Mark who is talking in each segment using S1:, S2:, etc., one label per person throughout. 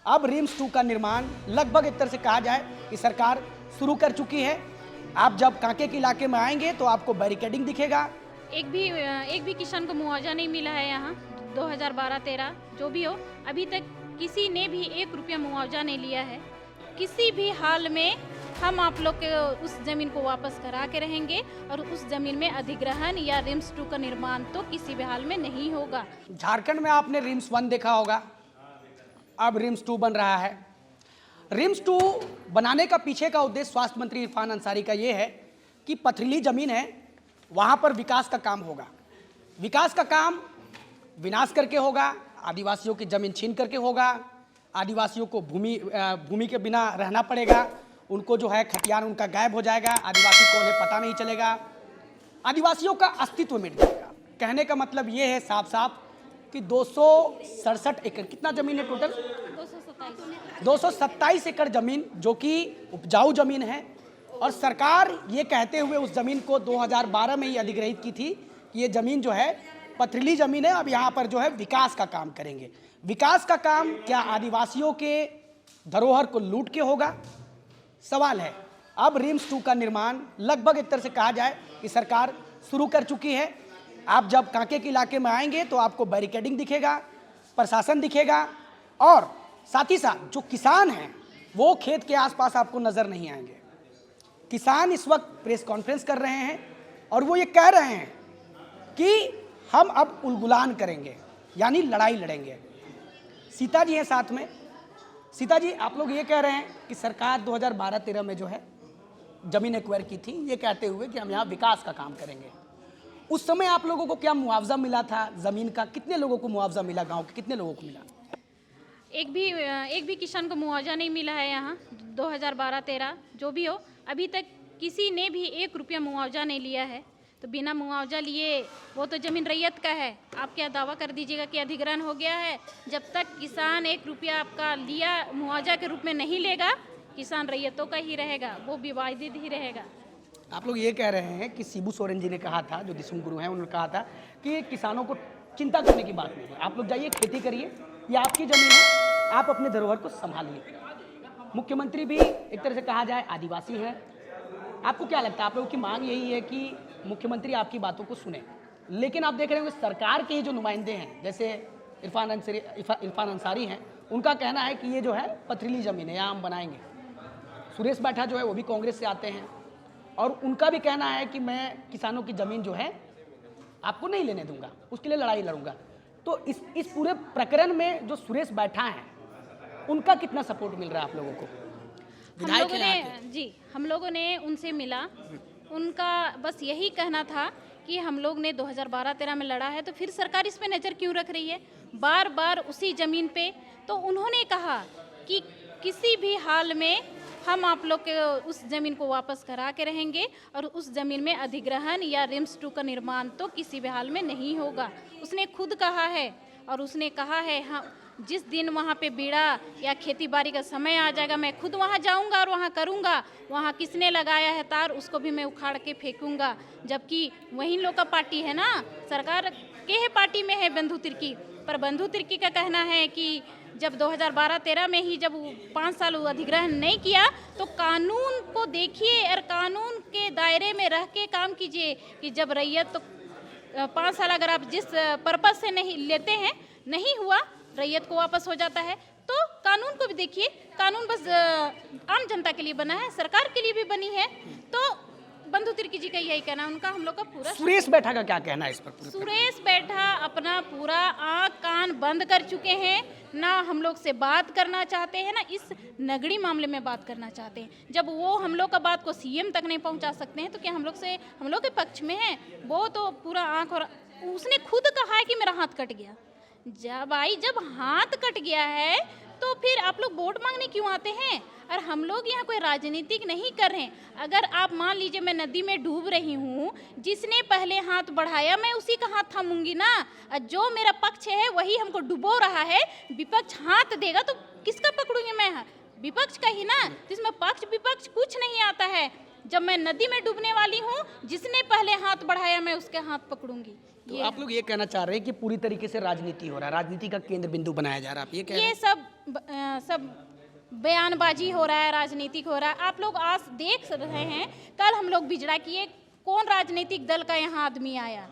S1: अब रिम्स 2 का निर्माण लगभग एक तरह से कहा जाए कि सरकार शुरू कर चुकी है। आप जब कांके के इलाके में आएंगे तो आपको बैरिकेडिंग दिखेगा।
S2: एक भी किसान को मुआवजा नहीं मिला है यहाँ 2012-13 जो भी हो, अभी तक किसी ने भी 1 रुपया मुआवजा नहीं लिया है। किसी भी हाल में हम आप लोग के उस ज़मीन को वापस करा के रहेंगे और उस ज़मीन में अधिग्रहण या रिम्स 2 का निर्माण तो किसी भी हाल में नहीं होगा।
S1: झारखंड में आपने रिम्स 1 देखा होगा, अब रिम्स 2 बन रहा है। रिम्स 2 बनाने का पीछे का उद्देश्य स्वास्थ्य मंत्री इरफान अंसारी का ये है कि पथरीली जमीन है, वहाँ पर विकास का काम होगा। विकास का काम विनाश करके होगा, आदिवासियों की जमीन छीन करके होगा, आदिवासियों को भूमि के बिना रहना पड़ेगा, उनको जो है खतियान उनका गायब हो जाएगा, आदिवासी को उन्हें पता नहीं चलेगा, आदिवासियों का अस्तित्व मिट जाएगा। कहने का मतलब ये है साफ साफ कि 267 एकड़, कितना जमीन है टोटल? 227 एकड़ जमीन जो कि उपजाऊ जमीन है, और सरकार ये कहते हुए उस जमीन को 2012 में ही अधिग्रहित की थी कि ये जमीन जो है पथरीली जमीन है, अब यहाँ पर जो है विकास का काम करेंगे। विकास का काम क्या आदिवासियों के धरोहर को लूट के होगा? सवाल है। अब रिम्स 2 का निर्माण लगभग एक तरह से कहा जाए कि सरकार शुरू कर चुकी है। आप जब कांके के इलाके में आएंगे तो आपको बैरिकेडिंग दिखेगा, प्रशासन दिखेगा, और साथ ही साथ जो किसान हैं वो खेत के आसपास आपको नजर नहीं आएंगे। किसान इस वक्त प्रेस कॉन्फ्रेंस कर रहे हैं और वो ये कह रहे हैं कि हम अब उलगुलान करेंगे, यानी लड़ाई लड़ेंगे। सीता जी हैं साथ में। सीता जी, आप लोग ये कह रहे हैं कि सरकार 2012-13 में जो है जमीन एक्वायर की थी, ये कहते हुए कि हम यहाँ विकास का काम करेंगे। उस समय आप लोगों को क्या मुआवजा मिला था जमीन का? कितने लोगों को मुआवजा मिला? गांव के कितने लोगों को मिला?
S2: एक भी किसान को मुआवजा नहीं मिला है यहाँ 2012-13 जो भी हो, अभी तक किसी ने भी 1 रुपया मुआवजा नहीं लिया है। तो बिना मुआवजा लिए वो तो ज़मीन रैयत का है। आप क्या दावा कर दीजिएगा कि अधिग्रहण हो गया है? जब तक किसान 1 रुपया आपका लिया मुआवजा के रूप में नहीं लेगा, किसान रैयतों का ही रहेगा, वो विवादित ही रहेगा।
S1: आप लोग ये कह रहे हैं कि शिबू सोरेन जी ने कहा था, जो दिसुम गुरु हैं, उन्होंने कहा था कि किसानों को चिंता करने की बात नहीं है, आप लोग जाइए खेती करिए, ये आपकी जमीन है, आप अपने धरोहर को संभालिए। मुख्यमंत्री भी एक तरह से कहा जाए आदिवासी हैं। आपको क्या लगता है, आप लोगों की मांग यही है कि मुख्यमंत्री आपकी बातों को सुने? लेकिन आप देख रहे होंगे सरकार के ही जो नुमाइंदे हैं, जैसे इरफान अंसारी हैं, उनका कहना है कि ये जो है पथरीली ज़मीन है, यहाँ हम बनाएंगे। सुरेश बैठा जो है वो भी कांग्रेस से आते हैं, और उनका भी कहना है कि मैं किसानों की ज़मीन जो है आपको नहीं लेने दूंगा, उसके लिए लड़ाई लड़ूंगा। तो इस पूरे प्रकरण में जो सुरेश बैठा है, उनका कितना सपोर्ट मिल रहा है आप लोगों को?
S2: हम लोगों ने उनसे मिला, उनका बस यही कहना था कि हम लोग ने 2012-13 में लड़ा है, तो फिर सरकार इस पे नज़र क्यों रख रही है बार बार उसी ज़मीन पे? तो उन्होंने कहा कि किसी भी हाल में हम आप लोग के उस ज़मीन को वापस करा के रहेंगे और उस ज़मीन में अधिग्रहण या रिम्स 2 का निर्माण तो किसी भी हाल में नहीं होगा। उसने खुद कहा है, और उसने कहा है हाँ, जिस दिन वहाँ पे बीड़ा या खेती बाड़ी का समय आ जाएगा, मैं खुद वहाँ जाऊँगा और वहाँ करूँगा। वहाँ किसने लगाया है तार, उसको भी मैं उखाड़ के फेंकूँगा। जबकि वही लोग का पार्टी है ना, सरकार के पार्टी में है बंधु तिर्की, पर बंधु तिर्की का कहना है कि जब 2012-13 में ही जब 5 साल अधिग्रहण नहीं किया, तो कानून को देखिए और कानून के दायरे में रह के काम कीजिए कि जब रैयत तो 5 साल अगर आप जिस पर्पज से नहीं लेते हैं, नहीं हुआ, रैयत को वापस हो जाता है। तो कानून को भी देखिए, कानून बस आम जनता के लिए बना है, सरकार के लिए भी बनी है। तो बंधु तिर्की जी का यही कहना है, उनका हम लोग का पूरा।
S1: सुरेश बैठा का क्या कहना है इस पर?
S2: सुरेश बैठा अपना पूरा आँख कान बंद कर चुके हैं, ना हम लोग से बात करना चाहते हैं, ना इस नगड़ी मामले में बात करना चाहते हैं। जब वो हम लोग का बात को सीएम तक नहीं पहुंचा सकते हैं, तो क्या हम लोग के पक्ष में है? वो तो पूरा आँख, और उसने खुद कहा है कि मेरा हाथ कट गया। जब हाथ कट गया है तो फिर आप लोग वोट मांगने क्यों आते हैं? और हम लोग यहाँ कोई राजनीतिक नहीं कर रहे हैं। अगर आप मान लीजिए मैं नदी में डूब रही हूँ, जिसने पहले हाथ बढ़ाया मैं उसी का हाथ थामूंगी ना। जो मेरा पक्ष है वही हमको डुबो रहा है, विपक्ष हाथ देगा तो किसका पकड़ूंगी मैं? विपक्ष का ही ना। तो इसमें पक्ष विपक्ष कुछ नहीं आता है। जब मैं नदी में डूबने वाली हूँ, जिसने पहले हाथ बढ़ाया मैं उसके हाथ पकड़ूंगी।
S1: तो आप लोग ये कहना चाह रहे हैं कि पूरी तरीके से राजनीति हो रहा है, राजनीति का केंद्र बिंदु बनाया जा रहा है, आप ये कह रहे हैं?
S2: ये सब बयानबाजी हो रहा है, राजनीतिक हो रहा है। आप लोग आज देख रहे हैं, कल हम लोग बिजड़ा किए, कौन राजनीतिक दल का यहाँ आदमी आया?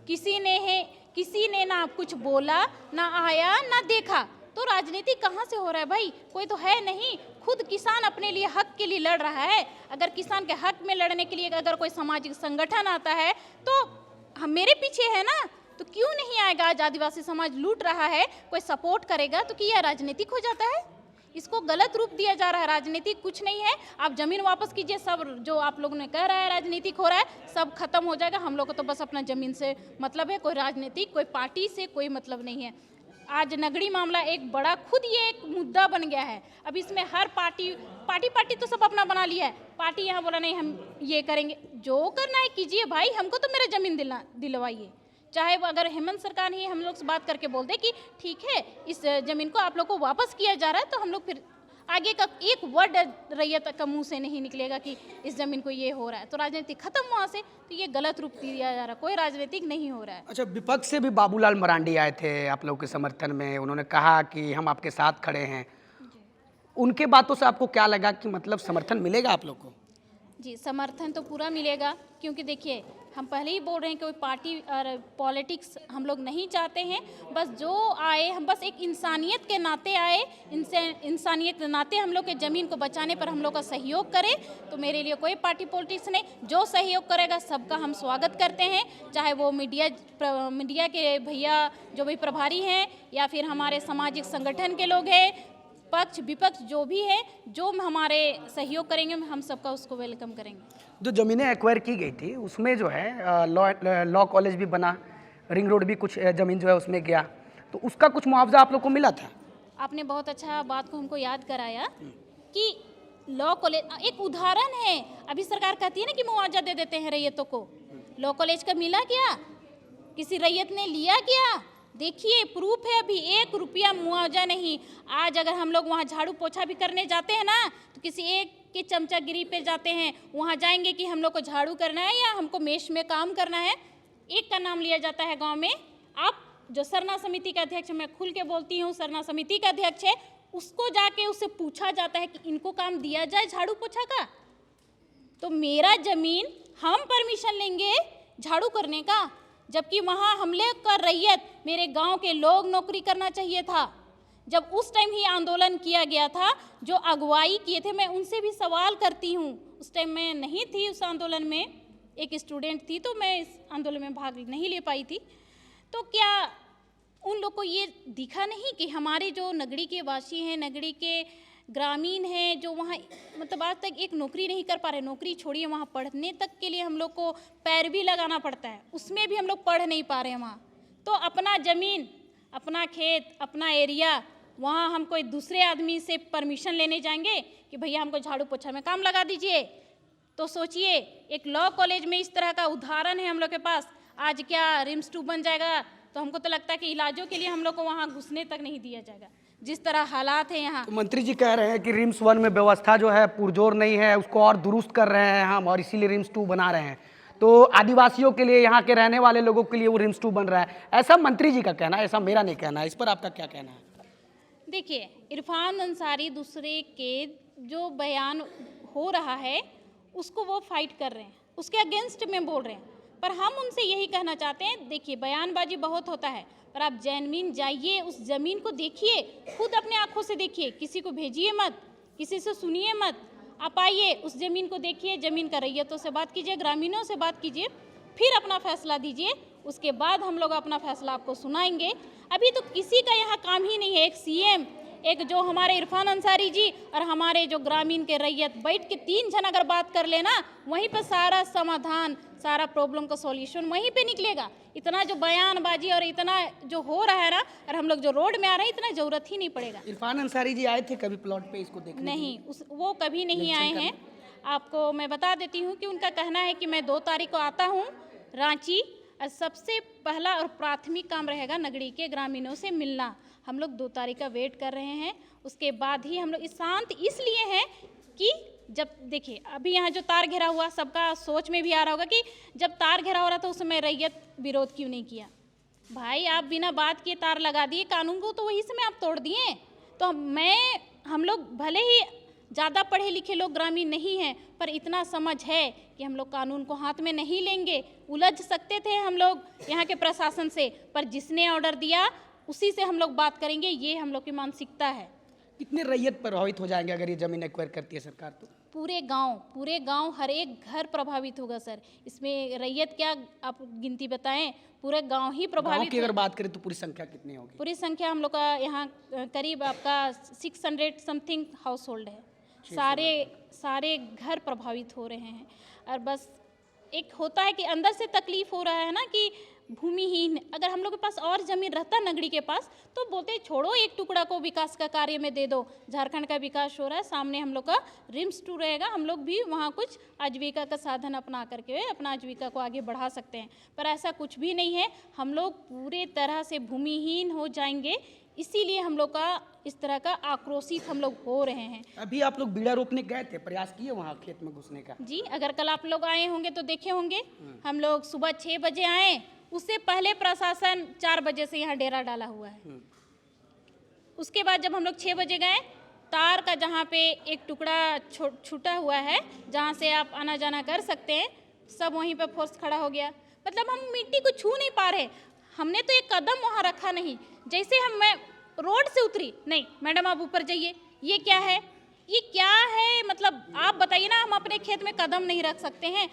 S2: किसी ने ना कुछ बोला, ना आया, ना देखा। तो राजनीति कहाँ से हो रहा है भाई? कोई तो है नहीं। खुद किसान अपने लिए हक के लिए लड़ रहा है। अगर किसान के हक में लड़ने के लिए अगर कोई सामाजिक संगठन आता है तो हम मेरे पीछे है ना, तो क्यों नहीं आएगा? आज आदिवासी समाज लूट रहा है, कोई सपोर्ट करेगा तो क्या राजनीतिक हो जाता है? इसको गलत रूप दिया जा रहा है। राजनीतिक कुछ नहीं है। आप जमीन वापस कीजिए। सब जो आप लोगों ने कह रहा है राजनीतिक हो रहा है, सब खत्म हो जाएगा। हम लोग को तो बस अपना जमीन से मतलब है, कोई राजनीतिक, कोई पार्टी से कोई मतलब नहीं है। आज नगड़ी मामला एक बड़ा, खुद ये एक मुद्दा बन गया है। अब इसमें हर पार्टी तो सब अपना बना लिया है। पार्टी यहाँ बोला नहीं हम ये करेंगे, जो करना है कीजिए भाई, हमको तो मेरा जमीन दिलवाइए। चाहे वो अगर हेमंत सरकार ही हम लोग से बात करके बोल दे कि ठीक है इस जमीन को आप लोग को वापस किया जा रहा है, तो हम लोग फिर आगे का एक वर्ड रैयत का मुंह से नहीं निकलेगा कि इस जमीन को ये हो रहा है, तो राजनीति खत्म वहाँ से। तो ये गलत रूप दिया जा रहा है, कोई राजनीतिक नहीं हो रहा है।
S1: अच्छा, विपक्ष से भी बाबूलाल मरांडी आए थे आप लोग के समर्थन में, उन्होंने कहा कि हम आपके साथ खड़े हैं। उनके बातों से आपको क्या लगा कि मतलब समर्थन मिलेगा आप लोग को?
S2: जी, समर्थन तो पूरा मिलेगा, क्योंकि देखिए हम पहले ही बोल रहे हैं कि कोई पार्टी और पॉलिटिक्स हम लोग नहीं चाहते हैं। बस जो आए, हम बस एक इंसानियत के नाते आए, इंसानियत के नाते हम लोग के ज़मीन को बचाने पर हम लोग का सहयोग करें। तो मेरे लिए कोई पार्टी पॉलिटिक्स नहीं, जो सहयोग करेगा सबका हम स्वागत करते हैं। चाहे वो मीडिया के भैया जो भी प्रभारी हैं, या फिर हमारे सामाजिक संगठन के लोग हैं, पक्ष विपक्ष जो भी है, जो हमारे सहयोग करेंगे हम सबका उसको वेलकम करेंगे।
S1: जो ज़मीनें एक्वायर की गई थी उसमें जो है लॉ कॉलेज भी बना, रिंग रोड भी कुछ ज़मीन जो है उसमें गया, तो उसका कुछ मुआवजा आप लोग को मिला था?
S2: आपने बहुत अच्छा बात को हमको याद कराया कि लॉ कॉलेज एक उदाहरण है। अभी सरकार कहती है ना कि मुआवजा दे देते हैं रैयतों को। लॉ कॉलेज का मिला क्या? किसी रैयत ने लिया क्या? देखिए प्रूफ है, अभी 1 रुपया मुआवजा नहीं। आज अगर हम लोग वहाँ झाड़ू पोछा भी करने जाते हैं ना, तो किसी एक के चमचागिरी पे जाते हैं, वहाँ जाएंगे कि हम लोग को झाड़ू करना है या हमको मेष में काम करना है, एक का नाम लिया जाता है गांव में। आप जो सरना समिति का अध्यक्ष, मैं खुल के बोलती हूँ, सरना समिति का अध्यक्ष है, उसको जाके उससे पूछा जाता है कि इनको काम दिया जाए झाड़ू पोछा का। तो मेरा जमीन हम परमिशन लेंगे झाड़ू करने का, जबकि वहाँ हमले कर रैयत मेरे गांव के लोग नौकरी करना चाहिए था। जब उस टाइम ही आंदोलन किया गया था, जो अगुवाई किए थे, मैं उनसे भी सवाल करती हूँ। उस टाइम मैं नहीं थी उस आंदोलन में, एक स्टूडेंट थी, तो मैं इस आंदोलन में भाग नहीं ले पाई थी। तो क्या उन लोग को ये दिखा नहीं कि हमारे जो नगड़ी के वासी हैं, नगड़ी के ग्रामीण हैं, जो वहाँ मतलब आज तक एक नौकरी नहीं कर पा रहे, नौकरी छोड़िए वहाँ पढ़ने तक के लिए हम लोग को पैर भी लगाना पड़ता है, उसमें भी हम लोग पढ़ नहीं पा रहे हैं वहाँ। तो अपना ज़मीन, अपना खेत, अपना एरिया, वहाँ हम कोई दूसरे आदमी से परमिशन लेने जाएंगे कि भैया हमको झाड़ू पोछा में काम लगा दीजिए? तो सोचिए, एक लॉ कॉलेज में इस तरह का उदाहरण है हम लोग के पास। आज क्या रिम्स 2 बन जाएगा तो हमको तो लगता है कि इलाजों के लिए हम लोग को वहाँ घुसने तक नहीं दिया जाएगा, जिस तरह हालात है यहाँ।
S1: तो मंत्री जी कह रहे हैं कि रिम्स 1 में व्यवस्था जो है पुरजोर नहीं है, उसको और दुरुस्त कर रहे हैं हम, और इसीलिए रिम्स 2 बना रहे हैं। तो आदिवासियों के लिए, यहाँ के रहने वाले लोगों के लिए वो रिम्स 2 बन रहा है, ऐसा मंत्री जी का कहना है, ऐसा मेरा नहीं कहना है। इस पर आपका क्या कहना है?
S2: देखिए, इरफान अंसारी दूसरे के जो बयान हो रहा है उसको वो फाइट कर रहे हैं, उसके अगेंस्ट में बोल रहे हैं, पर हम उनसे यही कहना चाहते हैं, देखिए बयानबाजी बहुत होता है, पर आप जैनमीन जाइए, उस ज़मीन को देखिए, खुद अपने आँखों से देखिए, किसी को भेजिए मत, किसी से सुनिए मत। आप आइए, उस ज़मीन को देखिए, ज़मीन का रैयतों से बात कीजिए, ग्रामीणों से बात कीजिए, फिर अपना फैसला दीजिए। उसके बाद हम लोग अपना फैसला आपको सुनाएंगे। अभी तो किसी का यहाँ काम ही नहीं है, एक सीएम, एक जो हमारे इरफान अंसारी जी और हमारे जो ग्रामीण के रैयत बैठ के 3 जन अगर बात कर लेना, वहीं पर सारा समाधान, सारा प्रॉब्लम का सॉल्यूशन वहीं पे निकलेगा। इतना जो बयानबाजी और इतना जो हो रहा है ना, और हम लोग जो रोड में आ रहे हैं, इतना जरूरत ही नहीं पड़ेगा।
S1: इरफान अंसारी जी आए थे कभी प्लॉट पे इसको देखने?
S2: नहीं, वो कभी नहीं आए हैं। आपको मैं बता देती हूँ कि उनका कहना है कि मैं 2 तारीख को आता हूँ रांची, और सबसे पहला और प्राथमिक काम रहेगा नगड़ी के ग्रामीणों से मिलना। हम लोग 2 तारीख का वेट कर रहे हैं, उसके बाद ही हम लोग शांत इसलिए हैं कि जब देखिए अभी यहाँ जो तार घेरा हुआ, सबका सोच में भी आ रहा होगा कि जब तार घेरा हो रहा था उस समय रैयत विरोध क्यों नहीं किया। भाई आप बिना बात किए तार लगा दिए कानून को, तो वही समय आप तोड़ दिए। तो हम लोग भले ही ज़्यादा पढ़े लिखे लोग ग्रामीण नहीं हैं, पर इतना समझ है कि हम लोग कानून को हाथ में नहीं लेंगे। उलझ सकते थे हम लोग यहाँ के प्रशासन से, पर जिसने ऑर्डर दिया उसी से हम लोग बात करेंगे, ये हम लोग की मानसिकता है।
S1: कितने रैयत प्रभावित हो जाएंगे अगर ये जमीन एक्वायर करती है सरकार तो?
S2: पूरे गांव हर एक घर प्रभावित होगा सर। इसमें रैयत क्या आप गिनती बताएं, पूरे गांव ही
S1: गाँव
S2: प्रभावित।
S1: की अगर बात करें तो पूरी संख्या कितनी होगी?
S2: पूरी संख्या हम लोग का यहाँ करीब आपका 600 समथिंग हाउस होल्ड है। सारे घर प्रभावित हो रहे हैं। और बस एक होता है कि अंदर से तकलीफ हो रहा है ना कि भूमिहीन, अगर हम लोग के पास और ज़मीन रहता नगरी के पास तो बोलते छोड़ो एक टुकड़ा को विकास का कार्य में दे दो। झारखंड का विकास हो रहा है, सामने हम लोग का रिम्स 2 रहेगा, हम लोग भी वहाँ कुछ आजीविका का साधन अपना करके अपना आजीविका को आगे बढ़ा सकते हैं। पर ऐसा कुछ भी नहीं है, हम लोग पूरे तरह से भूमिहीन हो जाएंगे। इसीलिए हम लोग का इस तरह का आक्रोशित हम लोग हो रहे हैं।
S1: अभी आप लोग बीड़ा रोपने गए थे, प्रयास किए वहाँ खेत में घुसने का?
S2: जी, अगर कल आप लोग आए होंगे तो देखे होंगे। हम लोग सुबह 6 बजे आए, उससे पहले प्रशासन 4 बजे से यहाँ डेरा डाला हुआ है। उसके बाद जब हम लोग 6 बजे गए, तार का जहाँ पे एक टुकड़ा छूटा हुआ है जहाँ से आप आना जाना कर सकते हैं, सब वहीं पे फोर्स खड़ा हो गया। मतलब हम मिट्टी को छू नहीं पा रहे। हमने तो एक कदम वहाँ रखा नहीं। जैसे मैं रोड से उतरी, नहीं मैडम आप ऊपर जाइए, ये क्या है, ये क्या है, मतलब आप बताइए ना। हम अपने खेत में कदम नहीं रख सकते हैं,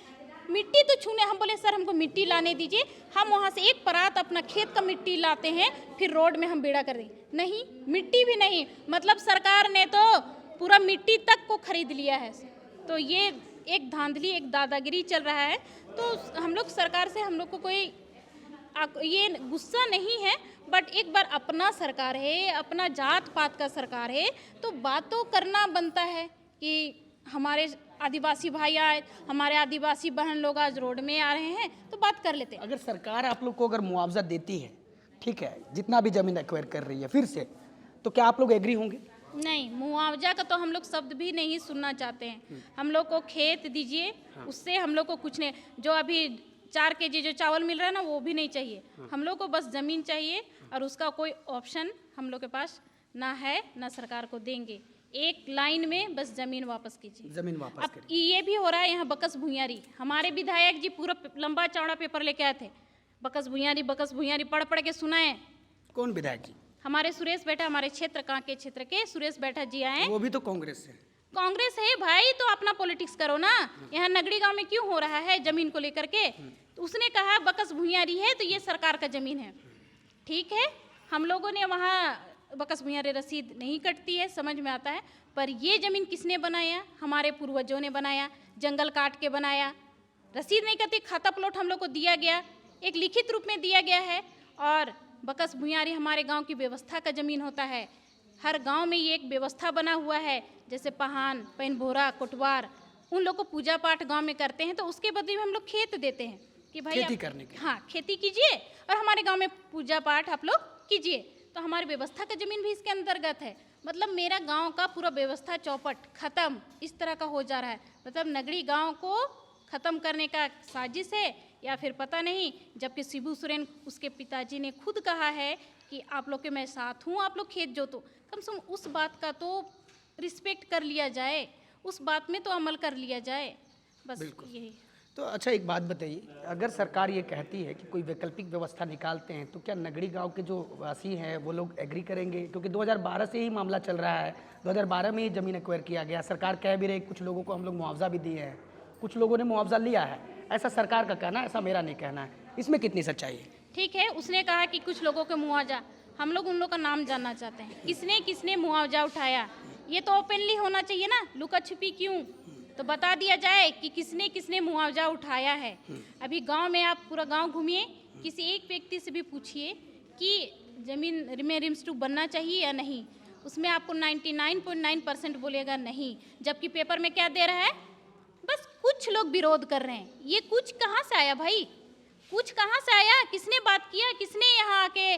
S2: मिट्टी तो छूने। हम बोले सर हमको मिट्टी लाने दीजिए, हम वहाँ से एक परात अपना खेत का मिट्टी लाते हैं, फिर रोड में हम बेड़ा कर देंगे। नहीं, मिट्टी भी नहीं। मतलब सरकार ने तो पूरा मिट्टी तक को खरीद लिया है। तो ये एक धांधली, एक दादागिरी चल रहा है। तो हम लोग सरकार से, हम लोग को कोई ये गुस्सा नहीं है, बट एक बार अपना सरकार है, अपना जात पात का सरकार है, तो बात तो करना बनता है कि हमारे आदिवासी भाई आए, हमारे आदिवासी बहन लोग आज रोड में आ रहे हैं, तो बात कर लेते हैं।
S1: अगर सरकार आप लोग को अगर मुआवजा देती है, ठीक है, जितना भी जमीन एक्वायर कर रही है फिर से, तो क्या आप लोग एग्री होंगे?
S2: नहीं, मुआवजा का तो हम लोग शब्द भी नहीं सुनना चाहते हैं। हम लोग को खेत दीजिए, उससे हम लोग को कुछ नहीं। जो अभी 4 केजी जो चावल मिल रहा है ना, वो भी नहीं चाहिए। हम लोग को बस ज़मीन चाहिए, और उसका कोई ऑप्शन हम लोग के पास ना है, ना सरकार को देंगे। एक लाइन में बस ज़मीन वापस कीजिए।
S1: जमीन वापस
S2: अब
S1: करिए।
S2: ये भी हो रहा है यहाँ बकस भुइयारी। हमारे विधायक जी पूरा लंबा चौड़ा पेपर लेके आए थे, बकस भुइयारी पढ़ पढ़ के सुनाए।
S1: कौन विधायक जी?
S2: हमारे सुरेश बैठा, हमारे क्षेत्र कांके क्षेत्र के सुरेश बैठा जी आए।
S1: वो भी तो कांग्रेस से।
S2: कांग्रेस है भाई, तो अपना पॉलिटिक्स करो ना। यहाँ नगड़ी गांव में क्यों हो रहा है जमीन को लेकर के? तो उसने कहा बकस भुइयारी है तो ये सरकार का जमीन है। ठीक है, हम लोगों ने वहाँ बकस भुइयारी रसीद नहीं कटती है, समझ में आता है, पर ये जमीन किसने बनाया? हमारे पूर्वजों ने बनाया, जंगल काट के बनाया। रसीद नहीं कटती, खाता प्लॉट हम लोग को दिया गया, एक लिखित रूप में दिया गया है। और बकस भुइयारी हमारे गांव की व्यवस्था का जमीन होता है। हर गांव में ये एक व्यवस्था बना हुआ है, जैसे पहान, पैनभोरा, कोटवार, उन लोग को पूजा पाठ गांव में करते हैं, तो उसके बदले में हम लोग खेत देते हैं कि भाई
S1: खेती करने के।
S2: हाँ, खेती कीजिए और हमारे गांव में पूजा पाठ आप लोग कीजिए। तो हमारी व्यवस्था का जमीन भी इसके अंतर्गत है। मतलब मेरा गांव का पूरा व्यवस्था चौपट खत्म इस तरह का हो जा रहा है। मतलब नगरी गांव को खत्म करने का साजिश है या फिर पता नहीं। जबकि शिबू सोरेन, उसके पिताजी ने खुद कहा है कि आप लोग के मैं साथ हूँ, आप लोग खेत जोतो। कम से कम उस बात का तो रिस्पेक्ट कर लिया जाए, उस बात में तो अमल कर लिया जाए, बस यही।
S1: तो अच्छा एक बात बताइए, अगर सरकार ये कहती है कि कोई वैकल्पिक व्यवस्था निकालते हैं, तो क्या नगड़ी गांव के जो वासी हैं वो लोग एग्री करेंगे? क्योंकि 2012 से ही मामला चल रहा है, 2012 में ही ज़मीन एक्वायर किया गया। सरकार कह भी रही, कुछ लोगों को हम लोग मुआवजा भी दिए हैं, कुछ लोगों ने मुआवजा लिया है, ऐसा सरकार का कहना है, ऐसा मेरा नहीं कहना है। इसमें कितनी सच्चाई है?
S2: ठीक है, उसने कहा कि कुछ लोगों को मुआवजा, हम लोग उन लोग का नाम जानना चाहते हैं। किसने किसने मुआवजा उठाया, ये तो ओपनली होना चाहिए ना, लुका छुपी क्यों? तो बता दिया जाए कि किसने किसने मुआवजा उठाया है। अभी गांव में आप पूरा गांव घूमिए, किसी एक व्यक्ति से भी पूछिए कि ज़मीन में रिम्स 2 बनना चाहिए या नहीं, उसमें आपको 99.9% बोलेगा नहीं। जबकि पेपर में क्या दे रहा है, बस कुछ लोग विरोध कर रहे हैं। ये कुछ कहाँ से आया भाई, कुछ कहाँ से आया? किसने बात किया, किसने यहाँ आके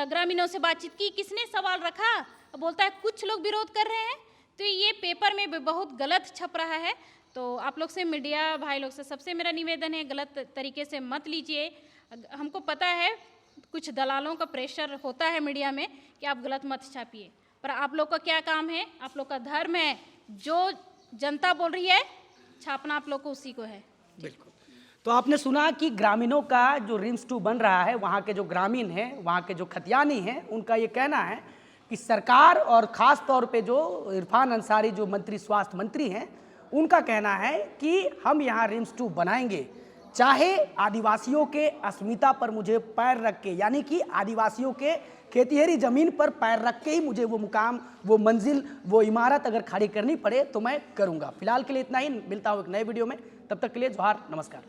S2: ग्रामीणों से बातचीत की, किसने सवाल रखा? बोलता है कुछ लोग विरोध कर रहे हैं। तो ये पेपर में भी बहुत गलत छप रहा है। तो आप लोग से, मीडिया भाई लोग से सबसे मेरा निवेदन है, गलत तरीके से मत लीजिए। हमको पता है कुछ दलालों का प्रेशर होता है मीडिया में कि आप गलत मत छापिए, पर आप लोग का क्या काम है, आप लोग का धर्म है, जो जनता बोल रही है छापना आप लोग को उसी को है।
S1: बिल्कुल। तो आपने सुना कि ग्रामीणों का जो रिम्स 2 बन रहा है, वहाँ के जो ग्रामीण हैं, वहाँ के जो खतियानी हैं, उनका ये कहना है कि सरकार और ख़ास तौर पे जो इरफान अंसारी जो मंत्री, स्वास्थ्य मंत्री हैं, उनका कहना है कि हम यहाँ रिम्स 2 बनाएंगे, चाहे आदिवासियों के अस्मिता पर मुझे पैर रख के, यानी कि आदिवासियों के खेतिहरी ज़मीन पर पैर रख के ही मुझे वो मुकाम, वो मंजिल, वो इमारत अगर खड़ी करनी पड़े तो मैं करूँगा। फिलहाल के लिए इतना ही, मिलता हूँ एक नए वीडियो में, तब तक के लिए जोहार, नमस्कार।